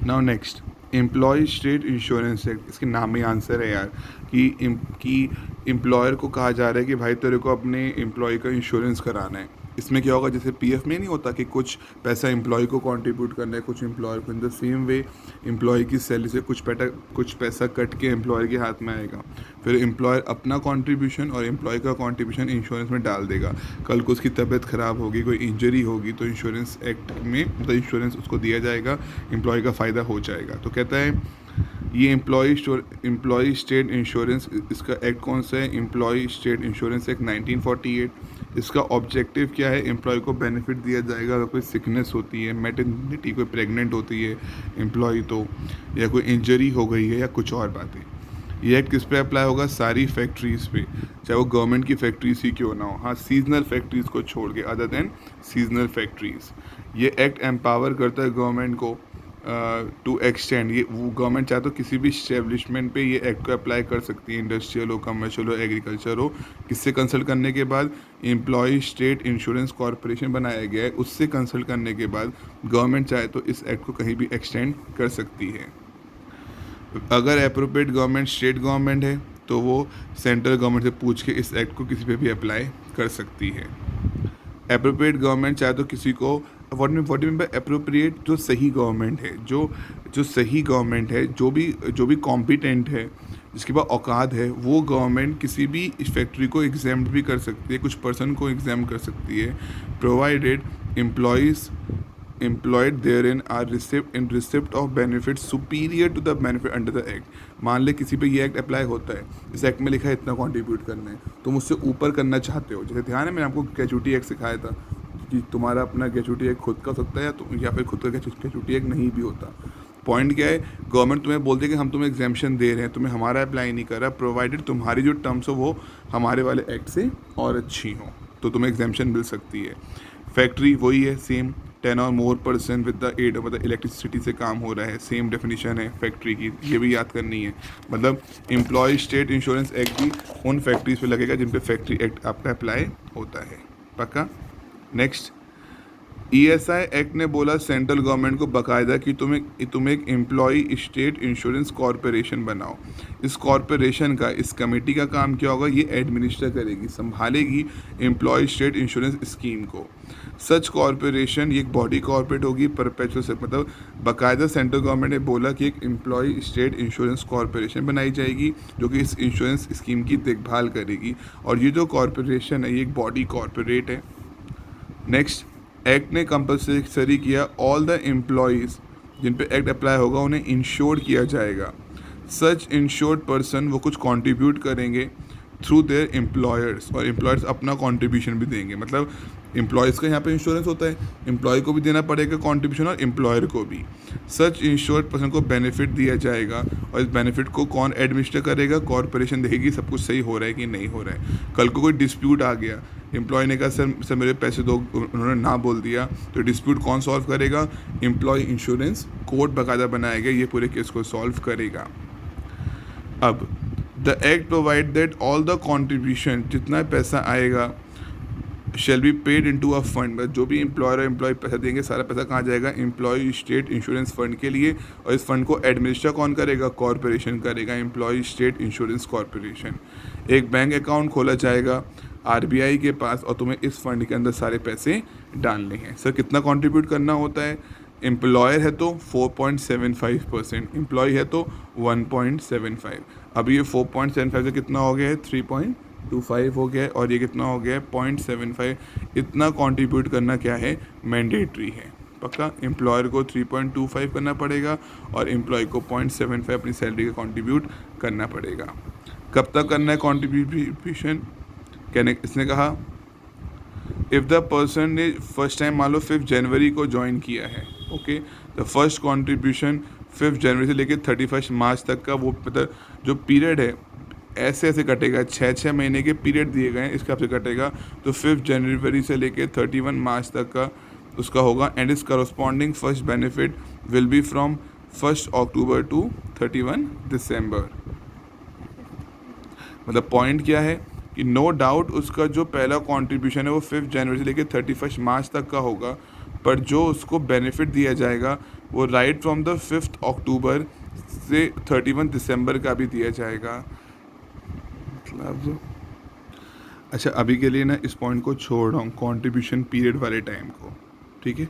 Now next, employ state insurance act. इसके नाम में आंसर है यार कि एम्प्लॉयर को कहा जा रहा है कि भाई तेरे को अपने एम्प्लॉय का इंश्योरेंस कराना है। इसमें क्या होगा, जैसे पीएफ में नहीं होता कि कुछ पैसा एम्प्लॉय को कंट्रीब्यूट करना है, कुछ एम्प्लॉयर को, in the same way employ की सैलरी से कुछ पैसा कट के एम्प्लॉयर के हाथ में आएगा। फिर एम्प्लॉयर अपना कंट्रीब्यूशन और एम्प्लॉय का कंट्रीब्यूशन इंश्योरेंस में डाल देगा। कल को उसकी तबीयत ख़राब होगी, कोई इंजरी होगी, तो इंश्योरेंस एक्ट में मतलब इंश्योरेंस उसको दिया जाएगा, एम्प्लॉय का फ़ायदा हो जाएगा। तो कहता है ये एम्प्लॉय स्टेट इंश्योरेंस, इसका एक्ट कौन सा है, एम्प्लॉय स्टेट इंश्योरेंस एक्ट 1948। इसका ऑब्जेक्टिव क्या है, एम्प्लॉय को बेनिफिट दिया जाएगा अगर कोई सिकनेस होती है, मैटरनिटी, कोई प्रेग्नेंट होती है एम्प्लॉय तो, या कोई इंजरी हो गई है या कुछ और बातें। ये एक्ट किस पे अप्लाई होगा, सारी फैक्ट्रीज़ पे, चाहे वो गवर्नमेंट की फैक्ट्रीज ही क्यों ना हो, हाँ सीजनल फैक्ट्रीज़ को छोड़ के, अदर देन सीजनल फैक्ट्रीज़। ये एक्ट एम्पावर करता है गवर्नमेंट को टू एक्सटेंड, ये वो गवर्नमेंट चाहे तो किसी भी इस्टेब्लिशमेंट पे ये एक्ट को अप्लाई कर सकती है, इंडस्ट्रियल हो, कमर्शियल हो, एग्रीकल्चर हो। किससे कंसल्ट करने के बाद, एम्प्लॉय स्टेट इंश्योरेंस कॉरपोरेशन बनाया गया है, उससे कंसल्ट करने के बाद गवर्नमेंट चाहे तो इस एक्ट को कहीं भी एक्सटेंड कर सकती है। अगर अप्रोप्रिएट गवर्नमेंट स्टेट गवर्नमेंट है तो वो सेंट्रल गवर्नमेंट से पूछ के इस एक्ट को किसी पे भी अप्लाई कर सकती है। अप्रोप्रिएट गवर्नमेंट चाहे तो किसी को, व्हाट मीन बाय अप्रोप्रिएट, जो सही गवर्नमेंट है, जो सही गवर्नमेंट है, जो भी कॉम्पिटेंट है, जिसके पास औकात है, वो गवर्नमेंट किसी भी फैक्ट्री को एग्जाम्प्ट भी कर सकती है, कुछ पर्सन को एग्जाम्प्ट कर सकती है, provided employees employed therein are in receipt of benefits superior to the benefit under the act। मान ले किसी पे ये एक्ट अप्लाई होता है, इस एक्ट में लिखा है इतना कंट्रीब्यूट करना है, तुम उससे ऊपर करना चाहते हो, जैसे ध्यान है मैंने आपको ग्रेचुटी एक्ट सिखाया था कि तुम्हारा अपना ग्रेचुटी एक्ट खुद का हो सकता है या फिर खुद का ग्रेचुटी एक्ट नहीं भी होता। पॉइंट क्या है, गवर्नमेंट तुम्हें बोलती है कि हम तुम्हें एग्जाम्पशन दे रहे हैं, तुम्हें हमारा अप्लाई नहीं कर रहा, प्रोवाइडेड तुम्हारी जो टर्म्स हो वो हमारे वाले एक्ट से और अच्छी हो, तो तुम्हें एग्जाम्पशन मिल सकती है। फैक्ट्री वही है सेम, 10 और more percent with the aid, मतलब इलेक्ट्रिसिटी से काम हो रहा है, सेम डेफिनेशन है फैक्ट्री की, ये भी याद करनी है। मतलब एम्प्लॉय स्टेट इंश्योरेंस एक्ट भी उन फैक्ट्रीज पे लगेगा जिन पे फैक्ट्री एक्ट आपका अप्लाई होता है, पक्का। नेक्स्ट, ईएसआई एक्ट ने बोला सेंट्रल गवर्नमेंट को बाकायदा कि तुम एक एम्प्लॉय स्टेट इंश्योरेंस कॉरपोरेशन बनाओ। इस कॉरपोरेशन का, इस कमेटी का काम क्या होगा, ये एडमिनिस्टर करेगी, संभालेगी एम्प्लॉय स्टेट इंश्योरेंस स्कीम को। सच कॉरपोरेशन, ये एक बॉडी कॉर्पोरेट होगी परपेचुअल से, मतलब बाकायदा सेंट्रल गवर्नमेंट ने बोला कि एक एम्प्लॉय स्टेट इंश्योरेंस कॉरपोरेशन बनाई जाएगी जो कि इस इंश्योरेंस स्कीम की देखभाल करेगी, और ये जो कॉरपोरेशन है ये एक बॉडी कॉरपोरेट है। नेक्स्ट, एक्ट ने कंपल्सरी किया ऑल द एम्प्लॉयज़ जिन पे एक्ट अप्लाई होगा उन्हें इंश्योर किया जाएगा। सच इंश्योर्ड पर्सन, वो कुछ कंट्रीब्यूट करेंगे थ्रू देयर एम्प्लॉयर्स, और एम्प्लॉयर्स अपना कंट्रीब्यूशन भी देंगे, मतलब एम्प्लॉयज़ का यहाँ पे इंश्योरेंस होता है, एम्प्लॉय को भी देना पड़ेगा कंट्रीब्यूशन और एम्प्लॉयर को भी। सच इंश्योर्ड पर्सन को बेनिफिट दिया जाएगा, और इस बेनिफिट को कौन एडमिनिस्टर करेगा, कॉरपोरेशन देखेगी सब कुछ सही हो रहा है कि नहीं हो रहा है। कल को कोई डिस्प्यूट आ गया, एम्प्लॉय ने कहा सर मेरे पैसे दो, उन्होंने ना बोल दिया, तो डिस्प्यूट कौन सॉल्व करेगा, एम्प्लॉय इंश्योरेंस कोर्ट बाकायदा बनाया गया, ये पूरे केस को सॉल्व करेगा। अब the act provide that all the contribution, जितना पैसा आएगा, shall be paid into a fund, जो भी एम्प्लॉयर और एम्प्लॉय पैसा देंगे सारा पैसा कहाँ जाएगा, एम्प्लॉय स्टेट इंश्योरेंस फंड के लिए, और इस फंड को एडमिनिस्टर कौन करेगा, कॉरपोरेशन करेगा, एम्प्लॉय स्टेट इंश्योरेंस कॉरपोरेशन। एक बैंक अकाउंट खोला जाएगा आरबीआई के पास, और तुम्हें इस फंड के अंदर सारे पैसे डालने हैं। सर कितना कंट्रीब्यूट करना होता है, एम्प्लॉयर है तो 4.75%, एम्प्लॉय है तो 1.75। अब ये 4.75 से कितना हो गया है, 3.25 हो गया है, और ये कितना हो गया है 0.75। इतना कंट्रीब्यूट करना क्या है, मैंडेटरी है, पक्का। एम्प्लॉयर को 3.25 करना पड़ेगा और एम्प्लॉय को 0.75 अपनी सैलरी का कंट्रीब्यूट करना पड़ेगा। कब तक करना है कंट्रीब्यूशन, कहने इसने कहा इफ़ द पर्सन ने फर्स्ट टाइम मान लो 5 जनवरी को ज्वाइन किया है, ओके, द फर्स्ट कंट्रीब्यूशन 5 जनवरी से लेकर 31 मार्च तक का, वो मतलब जो पीरियड है ऐसे ऐसे कटेगा, 6 महीने के पीरियड दिए गए हैं, इसके हिसाब से कटेगा, तो 5 जनवरी से लेकर 31 मार्च तक का उसका होगा। एंड इस corresponding first benefit will be from 1 October to 31 December. मतलब पॉइंट क्या है कि नो डाउट उसका जो पहला कंट्रीब्यूशन है वो 5 जनवरी से लेकर 31 मार्च तक का होगा, पर जो उसको बेनिफिट दिया जाएगा वो राइट फ्रॉम द 5 अक्टूबर से 31 दिसंबर का भी दिया जाएगा। मतलब अच्छा, अभी के लिए ना इस पॉइंट को छोड़ रहा हूँ, कंट्रीब्यूशन पीरियड वाले टाइम को, ठीक है।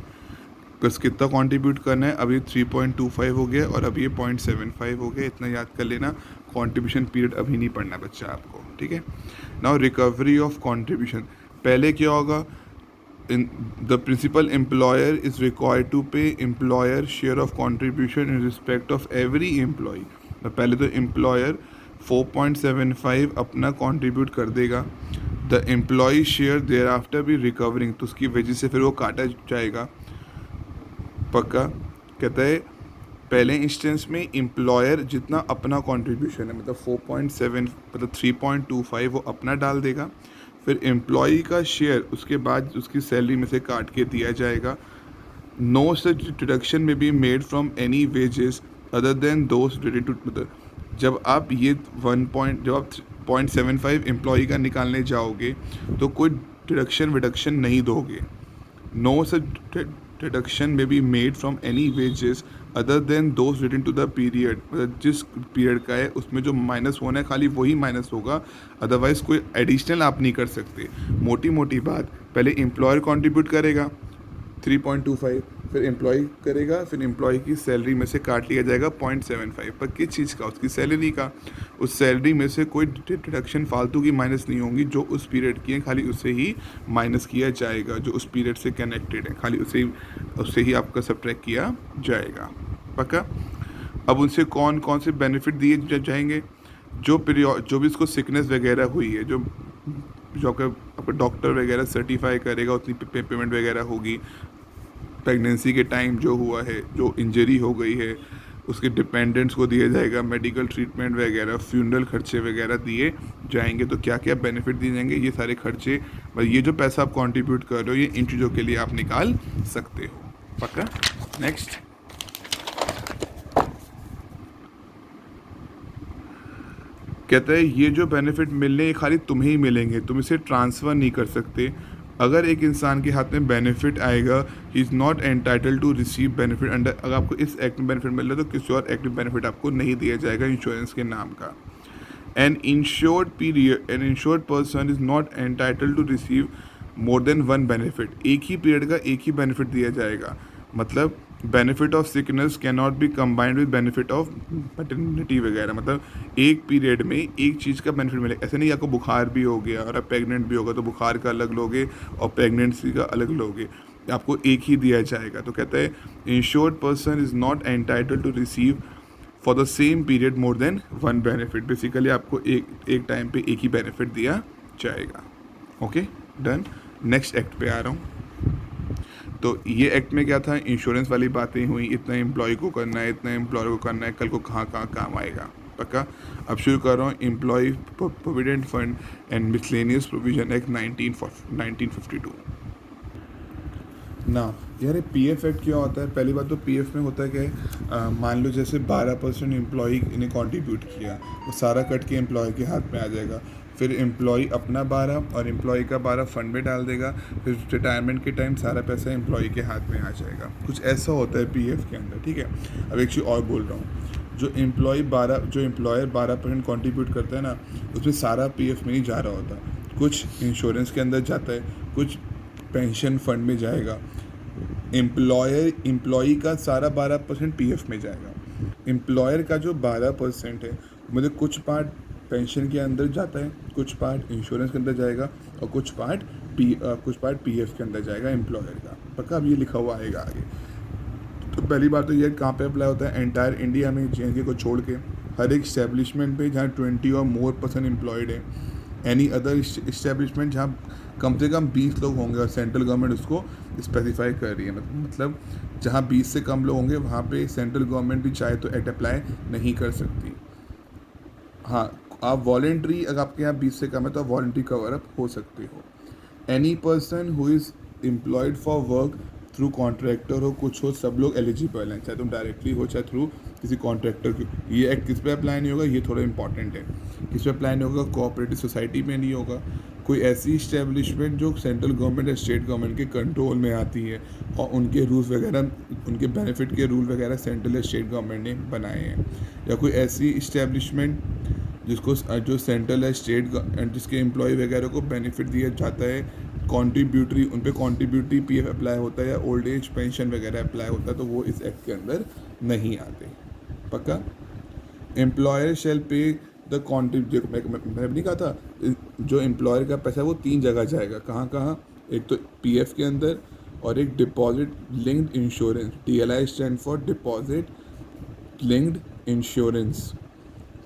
बस कितना कंट्रीब्यूट करना है, अभी 3.25 हो गया और अभी ये 0.75 हो गया, इतना याद कर लेना। कंट्रीब्यूशन पीरियड अभी नहीं पढ़ना बच्चा आपको, ठीक है। नाउ रिकवरी ऑफ कंट्रीब्यूशन, पहले क्या होगा, in the principal employer is required to pay employer share of contribution in respect of every employee. पहले तो एम्प्लॉयर 4.75 अपना कंट्रीब्यूट कर देगा, the employee share their after भी रिकवरिंग, तो उसकी वजह से फिर वो काटा जाएगा, पक्का। कहता है पहले इंस्टेंस में एम्प्लॉयर जितना अपना कंट्रीब्यूशन है, मतलब 4.7 मतलब 3.25 वो अपना डाल देगा, फिर एम्प्लॉई का शेयर उसके बाद उसकी सैलरी में से काट के दिया जाएगा। No such deduction may be made from any wages other than those related to, मतलब जब आप ये 1 जब आप 0.75 एम्प्लॉई का निकालने जाओगे तो कोई डिडक्शन नहीं दोगे। No such deduction may be made from any wages other than those related to the period, मतलब जिस पीरियड का है उसमें जो माइनस होना है खाली वही माइनस होगा, अदरवाइज कोई एडिशनल आप नहीं कर सकते। मोटी मोटी बात, पहले एम्प्लॉयर कंट्रीब्यूट करेगा 3.25, फिर एम्प्लॉय करेगा, फिर एम्प्लॉय की सैलरी में से काट लिया जाएगा 0.75, पर किस चीज़ का, उसकी सैलरी का। उस सैलरी में से कोई डिडक्शन फालतू की माइनस नहीं होंगी, जो उस पीरियड की है खाली उससे ही माइनस किया जाएगा, जो उस पीरियड से कनेक्टेड है खाली उससे ही आपका सब्ट्रैक्ट किया जाएगा, पक्का। अब उनसे कौन कौन से बेनिफिट दिए जाएंगे, जो भी इसको सिकनेस वगैरह हुई है, जो आपका डॉक्टर वगैरह सर्टिफाई करेगा उतनी पेमेंट वगैरह होगी। प्रेगनेंसी के टाइम जो हुआ है, जो इंजरी हो गई है, उसके डिपेंडेंट्स को दिया जाएगा, मेडिकल ट्रीटमेंट वगैरह, फ्यूनरल खर्चे वगैरह दिए जाएंगे। तो क्या क्या बेनिफिट दिए जाएंगे, ये सारे खर्चे, ये जो पैसा आप कंट्रीब्यूट कर रहे हो ये इन चीज़ों के लिए आप निकाल सकते हो, पक्का। नेक्स्ट, कहता है ये जो बेनिफिट मिलने ये खाली तुम्हें ही मिलेंगे, तुम इसे ट्रांसफ़र नहीं कर सकते। अगर एक इंसान के हाथ में बेनिफिट आएगा, he is not entitle to receive benefit under, अगर आपको इस एक्ट में बेनिफिट मिल रहा है तो किसी और एक्ट में बेनिफिट आपको नहीं दिया जाएगा इंश्योरेंस के नाम का। An insured person is not entitle to receive more than one benefit, एक ही पीरियड का एक ही बेनिफिट दिया जाएगा। मतलब benefit of sickness can not be combined with benefit of maternity वगैरह, मतलब एक पीरियड में एक चीज़ का बेनिफिट मिलेगा। ऐसे नहीं आपको बुखार भी हो गया और आप प्रेग्नेंट भी होगा तो बुखार का अलग लोगे और प्रेगनेंसी का अलग लोगे, आपको एक ही दिया जाएगा। तो कहता है insured person is not entitle to receive for the same period more than one benefit, basically आपको एक टाइम पे एक ही बेनिफिट दिया जाएगा। Okay, done. नेक्स्ट एक्ट पे आ रहा हूँ। तो ये एक्ट में क्या था, इंश्योरेंस वाली बातें हुई, इतना एम्प्लॉय को करना है, इतना एम्प्लॉयर को करना है, कल को कहाँ कहाँ काम आएगा, पक्का। अब शुरू कर रहा हूँ, employ provident fund and miscellaneous provision act 1952 ना। यार पीएफ एक्ट क्या होता है, पहली बात तो पीएफ में होता है क्या है, मान लो जैसे 12% एम्प्लॉय ने कंट्रीब्यूट किया, वो सारा कट के एम्प्लॉय के हाथ में आ जाएगा, फिर एम्प्लॉय अपना 12 और एम्प्लॉय का 12 फंड में डाल देगा, फिर रिटायरमेंट के टाइम सारा पैसा एम्प्लॉय के हाथ में आ जाएगा। कुछ ऐसा होता है पीएफ के अंदर, ठीक है। अब एक चीज़ और बोल रहा हूँ, जो एम्प्लॉयर 12% कंट्रीब्यूट करता है ना, उसमें सारा पीएफ में ही जा रहा होता, कुछ इंश्योरेंस के अंदर जाता है, कुछ पेंशन फंड में जाएगा। एम्प्लॉई का सारा 12% पीएफ में जाएगा, एम्प्लॉयर का जो 12% है मतलब कुछ पार्ट पेंशन के अंदर जाता है, कुछ पार्ट इंश्योरेंस के अंदर जाएगा और कुछ पार्ट पीएफ के अंदर जाएगा एम्प्लॉयर का, पक्का। अब ये लिखा हुआ आएगा आगे। तो पहली बात तो ये कहाँ पे अप्लाई होता है, एंटायर इंडिया में, जेएनके को छोड़ के हर एक इस्टेब्लिशमेंट पे जहाँ 20 और मोर % एम्प्लॉयड है। एनी अदर इस्टेब्लिशमेंट जहाँ कम से कम 20 लोग होंगे और सेंट्रल गवर्नमेंट उसको स्पेसिफाई कर रही है, मतलब जहाँ 20 से कम लोग होंगे वहाँ पे सेंट्रल गवर्नमेंट भी चाहे तो एक्ट अप्लाई नहीं कर सकती। हाँ, आप वॉलेंट्री, अगर आपके यहाँ 20 से कम है तो आप वॉलेंट्री कवर अप हो सकते हो। Any person who is employed for work through contractor हो, कुछ हो, सब लोग एलिजिबल हैं, चाहे तुम डायरेक्टली हो चाहे थ्रू किसी कॉन्ट्रैक्टर की। ये एक्ट किस पे अप्लाई नहीं होगा, ये थोड़ा इंपॉर्टेंट है, किस पे अप्लाई नहीं होगा, कोऑपरेटिव सोसाइटी में नहीं होगा, कोई ऐसी इस्टेब्लिशमेंट जो सेंट्रल गवर्नमेंट या स्टेट गवर्नमेंट के कंट्रोल में आती है और उनके रूल्स वगैरह, उनके बेनिफिट के रूल वगैरह सेंट्रल या स्टेट गवर्नमेंट ने बनाए हैं, या कोई ऐसी इस्टेब्लिशमेंट जिसको जो सेंट्रल या स्टेट जिसके एम्प्लॉय वगैरह को बेनिफिट दिया जाता है, कॉन्ट्रीब्यूटरी, उन पर कॉन्ट्रीब्यूटरी पीएफ अप्लाई होता है या ओल्ड एज पेंशन वगैरह अप्लाई होता है, तो वो इस एक्ट के अंदर नहीं आते। पक्का। एम्प्लॉयर शेल पे द कॉन्ट्रीब्यूट, मैंने नहीं कहा था जो एम्प्लॉयर का पैसा है वो 3 जगह जाएगा। कहाँ कहाँ? एक तो पीएफ के अंदर, और एक deposit linked insurance, DLI stand for deposit linked insurance,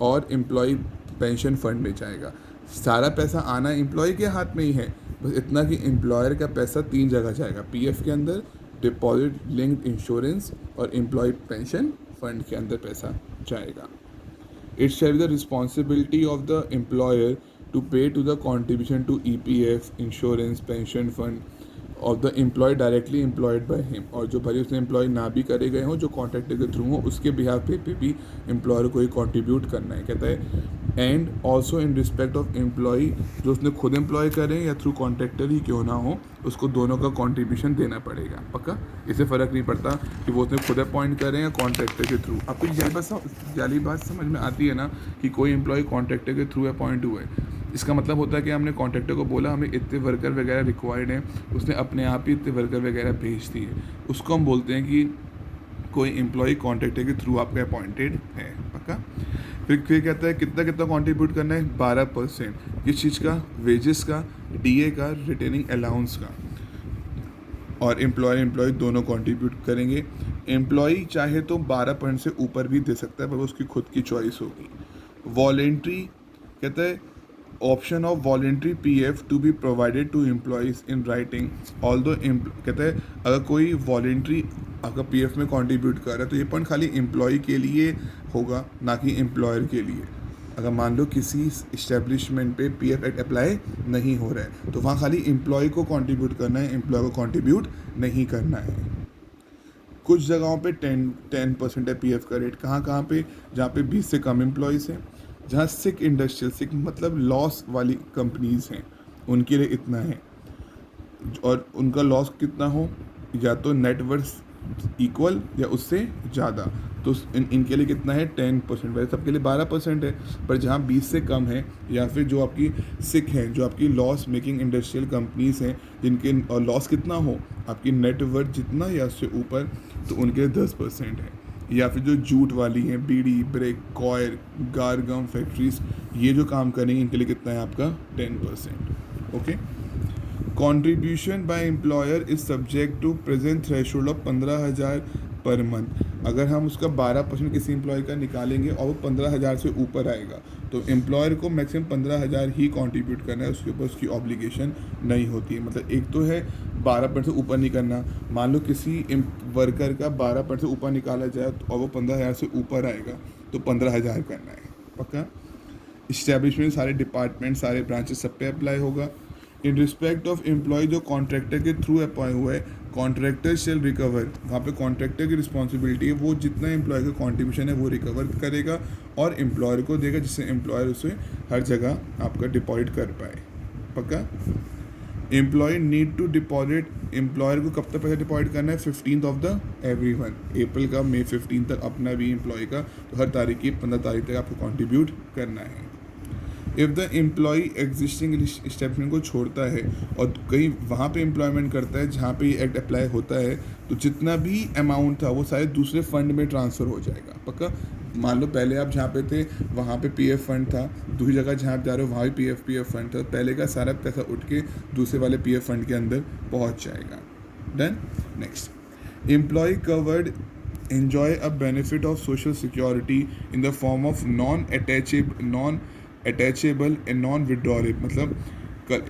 और एम्प्लॉय पेंशन फंड में जाएगा। सारा पैसा आना एम्प्लॉय के हाथ में ही है, बस इतना कि एम्प्लॉयर का पैसा 3 जगह जाएगा, पीएफ के अंदर, डिपॉजिट लिंक्ड इंश्योरेंस और एम्प्लॉय पेंशन फंड के अंदर पैसा जाएगा। It shall be the responsibility of the employer to pay to the contribution to EPF, insurance, pension fund of the employee directly employed by him, और जो भले उसने employ ना भी करे गए हों, जो कॉन्ट्रैक्टर के थ्रू हो, उसके बिहाफ पे भी एम्प्लॉयर को ही कॉन्ट्रीब्यूट करना है। कहता है and also in respect of employ, जो उसने खुद एम्प्लॉय करें या थ्रू कॉन्ट्रैक्टर ही क्यों ना हो, उसको दोनों का कॉन्ट्रीब्यूशन देना पड़ेगा। पक्का। इससे फ़र्क नहीं पड़ता कि वो उसने खुद अपॉइंट करें या कॉन्ट्रैक्टर के थ्रू। आपको जाली बात समझ में आती है ना कि कोई एम्प्लॉय कॉन्ट्रैक्टर के थ्रू अपॉइंट हुए, इसका मतलब होता है कि हमने कॉन्ट्रैक्टर को बोला हमें इतने वर्कर वगैरह रिक्वायर्ड हैं, उसने अपने आप ही इतने वर्कर वगैरह भेज दिए, उसको हम बोलते हैं कि कोई एम्प्लॉय कॉन्ट्रैक्टर के थ्रू आपका अपॉइंटेड है। पक्का। फिर कहता है कितना कितना कंट्रीब्यूट करना है, 12%। किस चीज़ का? वेजेस का, डीए का, रिटेनिंग अलाउंस का, और एम्प्लॉय दोनों कंट्रीब्यूट करेंगे। एम्प्लॉय चाहे तो 12% से ऊपर भी दे सकता है, पर उसकी खुद की चॉइस होगी। वॉलेंट्री, कहता है option of voluntary PF to be provided to employees in writing, although कहता है अगर कोई वॉलेंट्री अगर पीएफ में कंट्रीब्यूट कर रहा है तो ये पॉइंट खाली एम्प्लॉय के लिए होगा, ना कि एम्प्लॉयर के लिए। अगर मान लो किसी इस्टेब्लिशमेंट पे पीएफ एक्ट अप्लाई नहीं हो रहा है तो वहाँ खाली एम्प्लॉय को कंट्रीब्यूट करना है, एम्प्लॉय को कंट्रीब्यूट नहीं करना है। कुछ जगहों पे 10% है पीएफ का रेट। कहाँ कहाँ पे? जहाँ पे 20 से कम एम्प्लॉयज़ हैं, जहाँ सिक इंडस्ट्रियल, सिक मतलब लॉस वाली कंपनीज़ हैं, उनके लिए इतना है। और उनका लॉस कितना हो, या तो नेटवर्थ इक्वल या उससे ज़्यादा, तो इनके लिए कितना है? 10%। वैसे सबके लिए 12% है, पर जहाँ 20 से कम है, या फिर जो आपकी सिक है, जो आपकी लॉस मेकिंग इंडस्ट्रियल कंपनीज़ हैं, जिनके लॉस कितना हो, आपकी नेटवर्थ जितना या उससे ऊपर, तो उनके लिए 10% है। या फिर जो जूट वाली हैं, बीड़ी, ब्रेक, कॉयर, गारगम फैक्ट्रीज, ये जो काम करेंगे, इनके लिए कितना है आपका? 10%। Okay. Contribution by employer is subject to present threshold of 15,000 पर मंथ। अगर हम उसका 12% किसी एम्प्लॉय का निकालेंगे और वो 15,000 से ऊपर आएगा, तो एम्प्लॉयर को मैक्सिमम 15,000 ही कंट्रीब्यूट करना है, उसके ऊपर उसकी ऑब्लिगेशन नहीं होती है। मतलब एक तो है 12% से ऊपर नहीं करना। मान लो किसी वर्कर का 12% से ऊपर निकाला जाए और वो 15,000 से ऊपर आएगा तो 15,000 करना है। पक्का। इस्टेब्लिशमेंट सारे डिपार्टमेंट, सारे ब्रांचेस सब पे अप्लाई होगा। इन रिस्पेक्ट ऑफ एम्प्लॉय जो कॉन्ट्रैक्टर के थ्रू अपॉइंट हुआ है, कॉन्ट्रैक्टर शेल रिकवर, वहाँ पे कॉन्ट्रैक्टर की रिस्पॉन्सिबिलिटी है, वो जितना एम्प्लॉय का कॉन्ट्रीब्यूशन है वो रिकवर करेगा और एम्प्लॉयर को देगा, जिससे एम्प्लॉयर उसे हर जगह आपका डिपॉजिट कर पाए। पक्का। Employee need to deposit, employer को कब तक पैसा डिपॉजिट करना है? 15th of the every month, April का मई 15 तक अपना भी एम्प्लॉय का, तो हर तारीख की 15 तारीख तक आपको कॉन्ट्रीब्यूट करना है। If the employee existing establishment को छोड़ता है और कहीं वहाँ पे एम्प्लॉयमेंट करता है जहाँ पे ये एक्ट अप्लाई होता है, तो जितना भी अमाउंट था वो सारे दूसरे फंड में ट्रांसफ़र हो जाएगा। पक्का। मान लो पहले आप जहाँ पे थे वहाँ पे पीएफ फंड था, दूसरी जगह जहाँ आप जा रहे हो वहाँ भी पीएफ फंड था, पहले का सारा पैसा उठ के दूसरे वाले पीएफ फंड के अंदर पहुँच जाएगा। Done. Next, employ covered enjoy a benefit of social security in the form of non-attachable and non-withdrawable। मतलब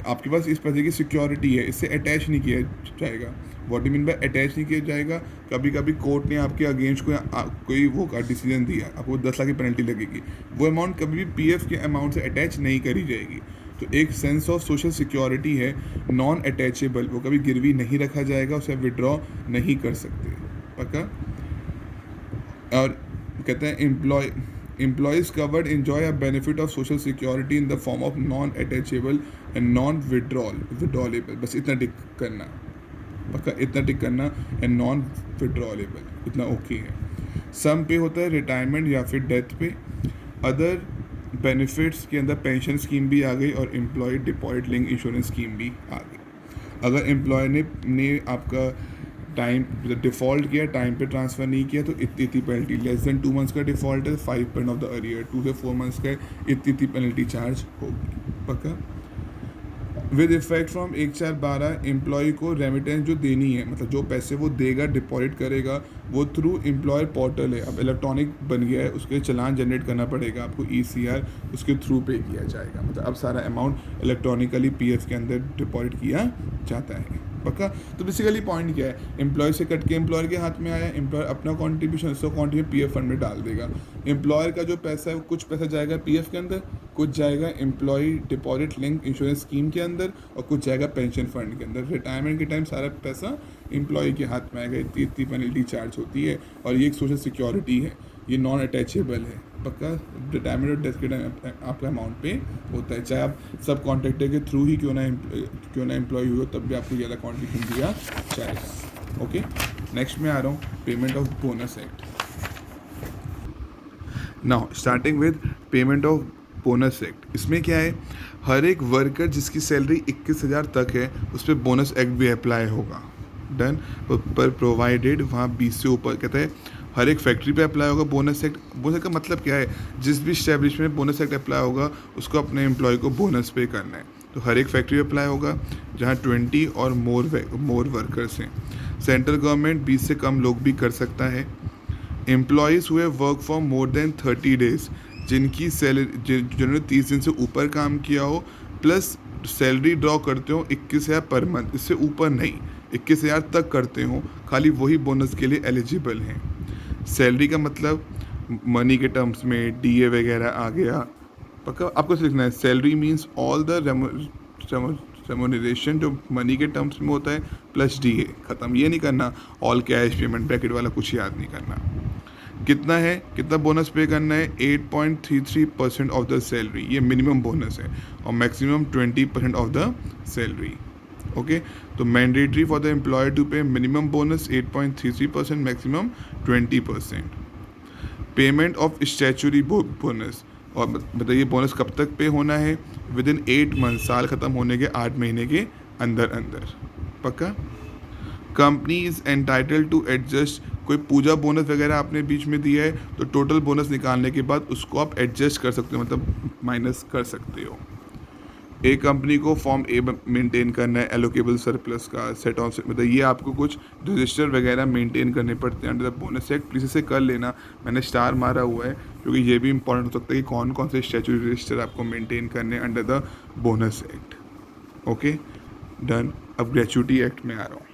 आपके पास इस पैसे की सिक्योरिटी है, इससे अटैच नहीं किया जाएगा। What you mean by attach नहीं किया जाएगा? कभी कभी कोर्ट ने आपके अगेंस्ट कोई वो का डिसीजन दिया, आपको 10 लाख की पेनल्टी लगेगी, वो अमाउंट कभी भी पीएफ के अमाउंट से अटैच नहीं करी जाएगी। तो एक सेंस ऑफ सोशल सिक्योरिटी है, नॉन अटैचेबल, वो कभी गिरवी नहीं रखा जाएगा, उसे विड्रॉ नहीं कर सकते। पक्का। और कहते हैं employees covered enjoy a benefit of social security in the form of non-attachable and non-withdrawable, बस इतना टिक करना, पक्का इतना टिक करना, एंड नॉन विड्रॉलेबल इतना ओके है। सम पे होता है रिटायरमेंट या फिर डेथ पे। अदर बेनिफिट्स के अंदर पेंशन स्कीम भी आ गई और employ deposit link insurance scheme भी आ गई। अगर एम्प्लॉय ने आपका टाइम डिफ़ॉल्ट किया, टाइम पे ट्रांसफ़र नहीं किया, तो इतनी पेनल्टी, लेस देन 2 मंथ्स का डिफ़ॉल्ट है 5% ऑफ द अरियर, 2 से 4 मंथ्स का इतनी पेनल्टी चार्ज होगी, पक्का। विद इफेक्ट फ्रॉम 1/4/12 एम्प्लॉय को रेमिटेंस जो देनी है, मतलब जो पैसे वो देगा, डिपॉजिट करेगा, वो थ्रू एम्प्लॉयर पोर्टल है, अब इलेक्ट्रॉनिक बन गया है, उसके चालान जनरेट करना पड़ेगा आपको, ECR उसके थ्रू पे किया जाएगा, मतलब अब सारा अमाउंट इलेक्ट्रॉनिकली PF के अंदर डिपॉजिट किया जाता है, पक्का। तो बेसिकली पॉइंट क्या है, एम्प्लॉय से कट के एम्प्लॉयर के हाथ में आया, एम्प्लॉयर अपना कॉन्ट्रीब्यूशन 100 कॉन्ट्रीब्यूशन PF फंड में डाल देगा। एम्प्लॉयर का जो पैसा है, कुछ पैसा जाएगा PF के अंदर, कुछ जाएगा employ deposit link insurance scheme के अंदर, और कुछ जाएगा पेंशन फंड के अंदर। रिटायरमेंट के टाइम सारा पैसा एम्प्लॉय के हाथ में आएगा, इतनी पेनल्टी चार्ज होती है। और ये एक सोशल सिक्योरिटी है, ये नॉन अटैचेबल है, पक्का। रिटायरमेंट और डेथ के टाइम आपका अमाउंट पे होता है, चाहे आप सब कॉन्ट्रैक्टर के थ्रू ही क्यों ना एम्प्लॉय हुए हो, तब भी आपको ज़्यादा कॉन्ट्रीब्यूशन दिया जाएगा। ओके, नेक्स्ट में आ रहा हूँ payment of bonus act. Now starting with payment of bonus act. इसमें क्या है, हर एक वर्कर जिसकी सैलरी 21,000 तक है उस पर बोनस एक्ट भी अप्लाई होगा, डन। पर प्रोवाइडेड वहाँ 20 से ऊपर, कहता है हर एक फैक्ट्री पे अप्लाई होगा बोनस एक्ट। बोनस एक्ट का मतलब क्या है, जिस भी इस्टेब्लिशमेंट में बोनस एक्ट अप्लाई होगा उसको अपने एम्प्लॉय को बोनस पे करना है, तो हर एक फैक्ट्री पे अप्लाई होगा जहाँ 20 और मोर वर्कर्स हैं। सेंट्रल गवर्नमेंट 20 से कम लोग भी कर सकता है। एम्प्लॉयज़ हुए work for more than 30 days, जिनकी सैलरी, जिन्होंने 30 दिन से ऊपर काम किया हो, प्लस सैलरी ड्रॉ करते हो 21,000 पर मंथ, इससे ऊपर नहीं, 21,000 तक करते हो, खाली वही बोनस के लिए एलिजिबल हैं। सैलरी का मतलब मनी के टर्म्स में DA वगैरह आ गया, पक्का आपको लिखना है। Salary means all the remuneration जो मनी के टर्म्स में होता है प्लस DA, ख़त्म। ये नहीं करना ऑल कैश पेमेंट ब्रैकेट वाला, कुछ याद नहीं करना। कितना है, कितना बोनस पे करना है, 8.33% ऑफ द सैलरी, ये मिनिमम बोनस है, और maximum 20% of the salary. Okay, तो mandatory for the employer to pay minimum bonus 8.33%, maximum 20%। Payment of statutory bonus, और बताइए बोनस कब तक पे होना है, विद इन 8 मंथ, साल ख़त्म होने के 8 महीने के अंदर अंदर, पक्का। Company is entitle to adjust, कोई पूजा बोनस वगैरह आपने बीच में दिया है तो टोटल बोनस निकालने के बाद उसको आप एडजस्ट कर सकते हो, मतलब माइनस कर सकते हो। एक कंपनी को फॉर्म A मेंटेन करना है, एलोकेबल सरप्लस का सेट ऑफ, मतलब ये आपको कुछ रजिस्टर वगैरह मेंटेन करने पड़ते हैं under the bonus act, please इसे कर लेना, मैंने स्टार मारा हुआ है क्योंकि ये भी इंपॉर्टेंट हो सकता है कि कौन कौन से स्टैट्यूटरी रजिस्टर आपको मेंटेन करने under the bonus act. Okay, done. अब ग्रेचुटी एक्ट में आ रहा हूँ।